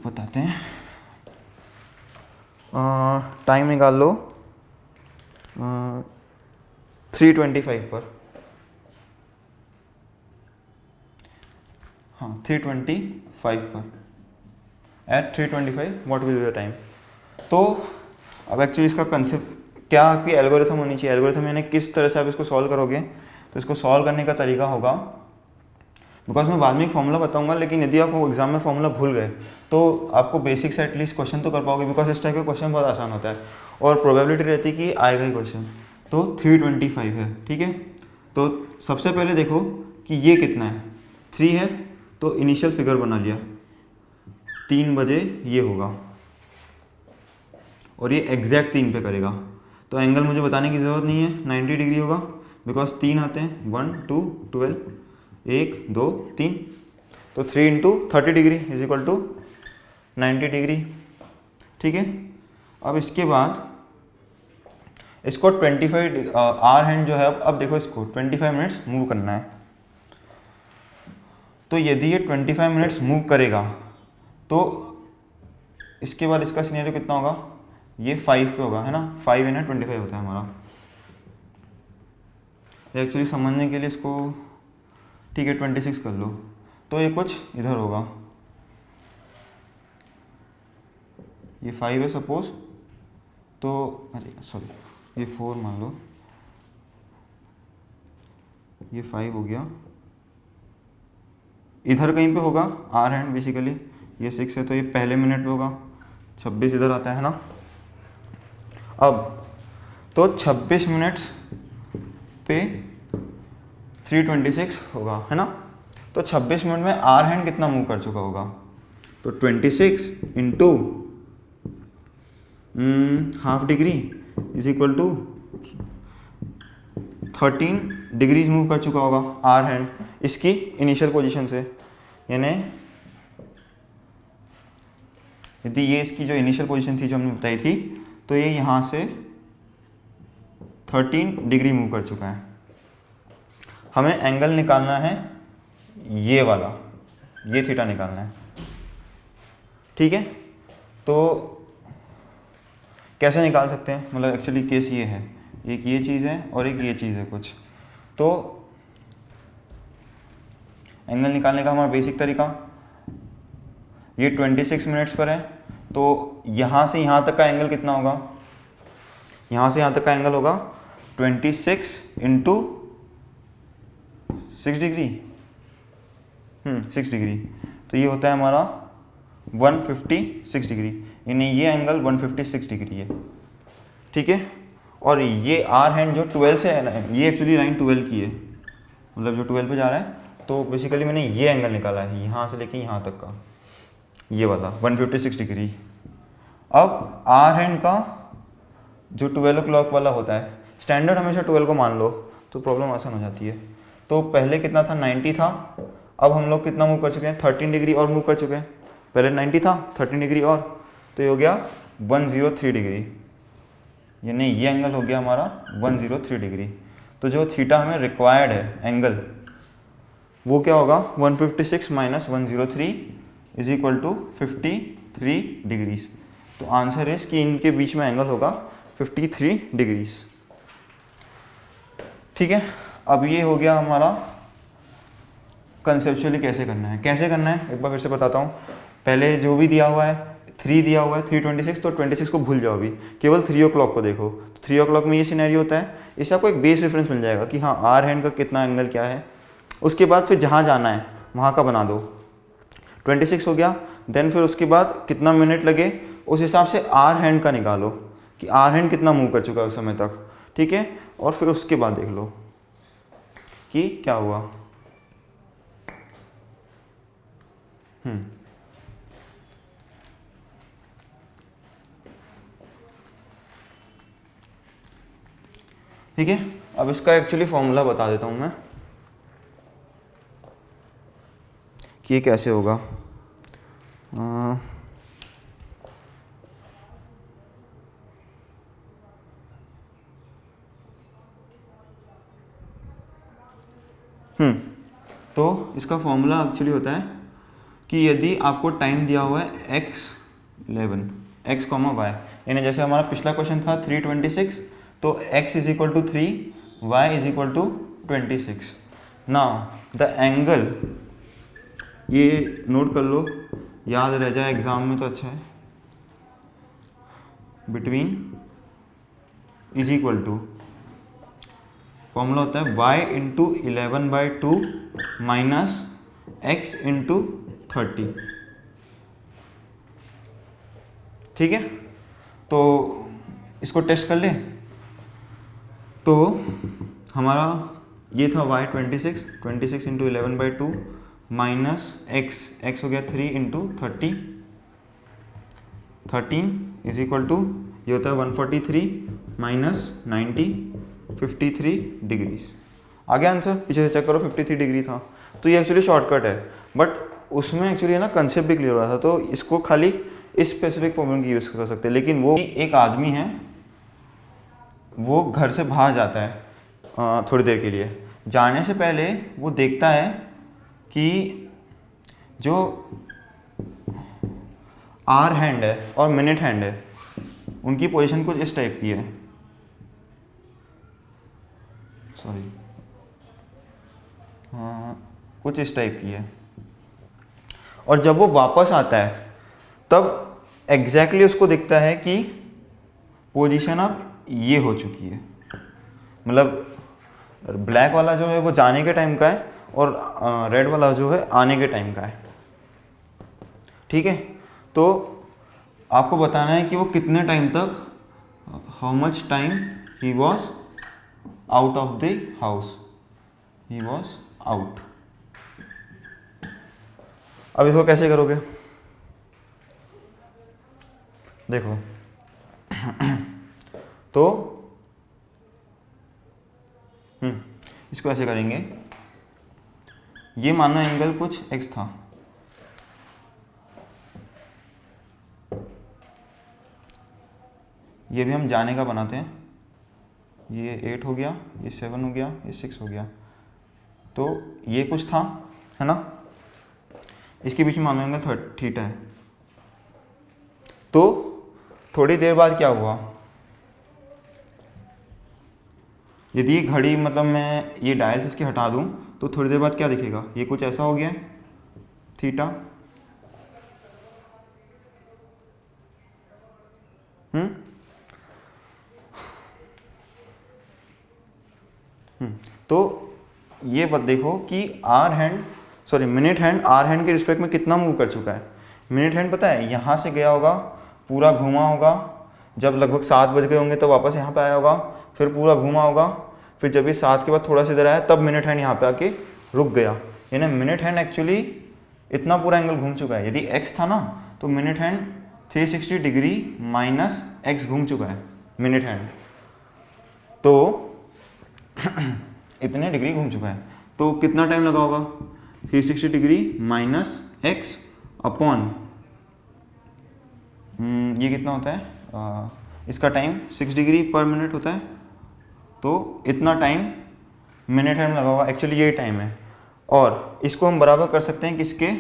बताते हैं। टाइम निकाल लो 3:25 पर। हाँ 3:25 पर, at 3:25 what will be the time. तो अब एक्चुअली इसका कंसेप्ट क्या, आपकी एल्गोरिथम होनी चाहिए। एल्गोरिथम यानी किस तरह से आप इसको सॉल्व करोगे। तो इसको सॉल्व करने का तरीका होगा, बिकॉज मैं बाद में एक फॉर्मूला बताऊंगा, लेकिन यदि आप वो एग्जाम में फॉर्मूला भूल गए तो आपको बेसिक से एटलीस्ट क्वेश्चन तो कर पाओगे, बिकॉज इस टाइप का क्वेश्चन बहुत आसान होता है और प्रोबेबिलिटी रहती है कि आएगा ही क्वेश्चन। तो 3:25 है, ठीक है। तो सबसे पहले देखो कि ये कितना है, 3 है, तो इनिशियल फिगर बना लिया, 3 बजे ये होगा और ये एग्जैक्ट 3 पे करेगा। तो एंगल मुझे बताने की ज़रूरत नहीं है, 90 डिग्री होगा, बिकॉज 3 आते हैं, 1 2 12, 1 2 3, तो 3 into 30 degree is equal to 90 degree, ठीक है। अब इसके बाद इसको 25 आर हैंड जो है, अब देखो इसको 25 मिनट्स मूव करना है। तो यदि ये 25 मिनट्स मूव करेगा तो इसके बाद इसका सिनेरियो कितना होगा, ये 5 पे होगा, है ना। 5 है ना, 25 होता है हमारा। एक्चुअली समझने के लिए इसको, ठीक है 26 कर लो, तो ये कुछ इधर होगा, ये 5 है सपोज, तो अरे सॉरी ये 4 मान लो, ये 5 हो गया, इधर कहीं पे होगा आर हैंड बेसिकली, ये 6 है तो ये पहले मिनट पे होगा, 26 इधर आता है ना। अब तो 26 मिनट्स पे 3:26 होगा, है ना। तो 26 मिनट में आर हैंड कितना मूव कर चुका होगा, तो 26 into half degree is equal to 13 degrees move कर चुका होगा आर हैंड इसकी इनिशियल पोजीशन से। यानी यदि ये इसकी जो इनिशियल पोजीशन थी जो हमने बताई थी, तो ये यहाँ से 13 डिग्री मूव कर चुका है। हमें एंगल निकालना है ये वाला, ये थीटा निकालना है, ठीक है। तो कैसे निकाल सकते हैं, मतलब एक्चुअली केस ये है, एक ये चीज़ है और एक ये चीज़ है कुछ। तो एंगल निकालने का हमारा बेसिक तरीका, ये 26 मिनट्स पर है, तो यहाँ से यहाँ तक का एंगल कितना होगा, यहाँ से यहाँ तक का एंगल होगा 26 इंटू 6 डिग्री, 6 डिग्री, तो ये होता है हमारा 156 डिग्री, यानी ये एंगल 156 डिग्री है, ठीक है। और ये आर हैंड जो 12 से है ना, ये एक्चुअली लाइन 12 की है, मतलब जो 12 पे जा रहा है, तो बेसिकली मैंने ये एंगल निकाला है यहाँ से लेके यहाँ तक का, ये वाला 156 डिग्री। अब आर हैंड का जो 12 o'clock वाला होता है, स्टैंडर्ड हमेशा 12 को मान लो तो प्रॉब्लम आसान हो जाती है। तो पहले कितना था, 90 था, अब हम लोग कितना मूव कर चुके हैं, 13 डिग्री और मूव कर चुके हैं। पहले 90 था, 13 डिग्री और, तो ये हो गया 103 डिग्री, यानी ये एंगल हो गया हमारा 103 डिग्री। तो जो थीटा हमें रिक्वायर्ड है एंगल, वो क्या होगा, 156 minus 103 is equal to 53 degrees. तो आंसर इज कि इनके बीच में एंगल होगा 53 डिग्रीज, ठीक है। अब ये हो गया हमारा कंसेप्चुअली कैसे करना है। कैसे करना है एक बार फिर से बताता हूँ। पहले जो भी दिया हुआ है, 3 दिया हुआ है, 3:26, तो 26 को भूल जाओ अभी, केवल 3 o'clock को देखो। तो 3 o'clock में ये सिनेरियो होता है, इससे आपको एक बेस रेफरेंस मिल जाएगा कि हाँ आर हैंड का कितना एंगल क्या है। उसके बाद फिर जहाँ जाना है वहाँ का बना दो, 26 हो गया, देन फिर उसके बाद कितना मिनट लगे उस हिसाब से आर हैंड का निकालो कि आर हैंड कितना मूव कर चुका है उस समय तक, ठीक है। और फिर उसके बाद देख लो कि क्या हुआ। ठीक है, अब इसका एक्चुअली फॉर्मूला बता देता हूँ मैं कि ये कैसे होगा। तो इसका फॉर्मूला एक्चुअली होता है कि यदि आपको टाइम दिया हुआ है x11 x, y, यानी जैसे हमारा पिछला क्वेश्चन था 326, तो x is equal to 3, y is equal to 26। Now the angle, ये नोट कर लो, याद रह जाए एग्जाम में तो अच्छा है, between is equal to, formula होता है y into 11/2 minus x into 30। ठीक है, तो इसको टेस्ट कर लें। तो हमारा ये था y 26 इंटू 11/2 माइनस x हो गया 3 इंटू 30, 13 इज इक्वल टू, ये होता है 143 माइनस 90, 53 डिग्रीज। आगे आंसर पीछे से चेक करो, 53 डिग्री था। तो ये एक्चुअली शॉर्टकट है, बट उसमें एक्चुअली ना कंसेप्ट भी क्लियर हो रहा था, तो इसको खाली इस स्पेसिफिक फॉर्मूला की यूज़ कर सकते हैं। लेकिन वो एक आदमी है, वो घर से बाहर जाता है थोड़ी देर के लिए, जाने से पहले वो देखता है कि जो आर हैंड है और मिनट हैंड है, उनकी पोजीशन कुछ इस टाइप की है, सॉरी हाँ, कुछ इस टाइप की है। और जब वो वापस आता है तब एग्जैक्टली उसको दिखता है कि पोजीशन अब ये हो चुकी है, मतलब ब्लैक वाला जो है वो जाने के टाइम का है और रेड वाला जो है आने के टाइम का है। ठीक है, तो आपको बताना है कि वो कितने टाइम तक, how much time he was out of the house, he was out. अब इसको कैसे करोगे, देखो तो इसको ऐसे करेंगे, ये मानो एंगल कुछ x था, ये भी हम जाने का बनाते हैं, ये 8 हो गया, ये 7 हो गया, ये 6 हो गया, तो ये कुछ था, है ना, इसके बीच में मानो एंगल थीटा है। तो थोड़ी देर बाद क्या हुआ, यदि ये घड़ी, मतलब मैं ये डायल्स इसकी हटा दूं, तो थोड़ी देर बाद क्या दिखेगा, ये कुछ ऐसा हो गया है थीटा। तो ये बात देखो कि मिनट हैंड आर हैंड के रिस्पेक्ट में कितना मूव कर चुका है। मिनट हैंड पता है यहाँ से गया होगा, पूरा घूमा होगा, जब लगभग 7 बज गए होंगे तो वापस यहाँ पे आया होगा, फिर पूरा घूमा होगा, फिर जब ये 7 के बाद थोड़ा सा इधर आया तब मिनट हैंड यहाँ पे आके रुक गया। यानी मिनट हैंड एक्चुअली इतना पूरा एंगल घूम चुका है। यदि x था ना तो minute hand 360 degree minus x घूम चुका है मिनट हैंड, तो इतने डिग्री घूम चुका है। तो कितना टाइम लगा होगा, 360 डिग्री माइनस x अपॉन ये कितना होता है, इसका टाइम 6 डिग्री पर मिनट होता है, तो इतना टाइम मिनट हैंड लगा हुआ, एक्चुअली यही टाइम है। और इसको हम बराबर कर सकते हैं किसके,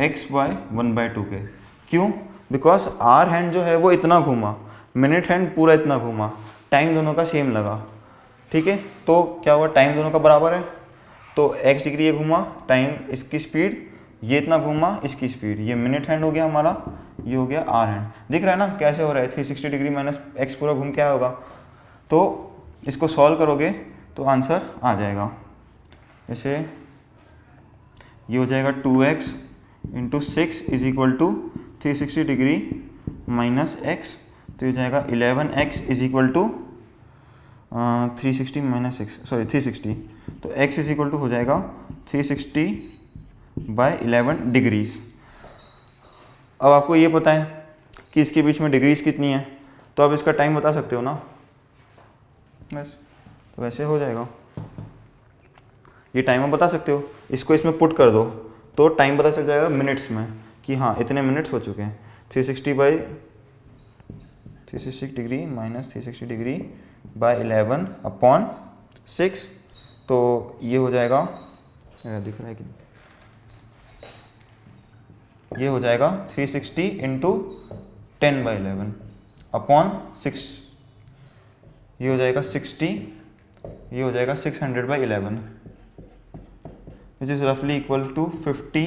x बाय 1/2 के। क्यों, बिकॉज आर हैंड जो है वो इतना घूमा, मिनट हैंड पूरा इतना घूमा, टाइम दोनों का सेम लगा। ठीक है, तो क्या हुआ, टाइम दोनों का बराबर है, तो x डिग्री ये घूमा, टाइम इसकी स्पीड, ये इतना घूमा इसकी स्पीड, ये मिनट हैंड हो गया हमारा, ये हो गया आर हैंड। दिख रहा है ना कैसे हो रहा है, 360 डिग्री माइनस x पूरा घूम के आया होगा। तो इसको सॉल्व करोगे तो आंसर आ जाएगा, जैसे ये हो जाएगा 2x into 6 is equal to 360 degree minus x, तो ये हो जाएगा 11x is equal to 360 minus 6, sorry 360, तो x इज इक्वल टू हो जाएगा 360 बाय 11 डिग्रीज। अब आपको ये पता है कि इसके बीच में डिग्रीज कितनी है, तो अब इसका टाइम बता सकते हो ना, बस तो वैसे हो जाएगा। ये टाइम आप बता सकते हो, इसको इसमें पुट कर दो तो टाइम पता चल जाएगा मिनट्स में कि हाँ इतने मिनट्स हो चुके हैं। 360 by 360 degree minus 360 degree by 11 upon 6, तो ये हो जाएगा, दिख रहा है कि ये हो जाएगा 360 इंटू 10/11 अपॉन 6, ये हो जाएगा 60, ये हो जाएगा 600/11 विच इज़ रफली इक्वल टू 50,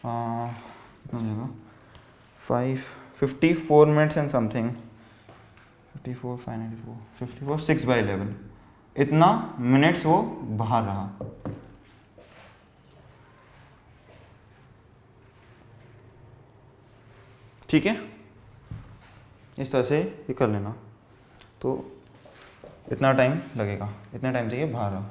कितना हो जाएगा 54 मिनट्स एंड समथिंग, 54 594 54 6/11 इतना मिनट्स वो बाहर रहा। ठीक है, इस तरह से ये कर लेना, तो इतना टाइम लगेगा, इतना टाइम से ये बाहर रहा।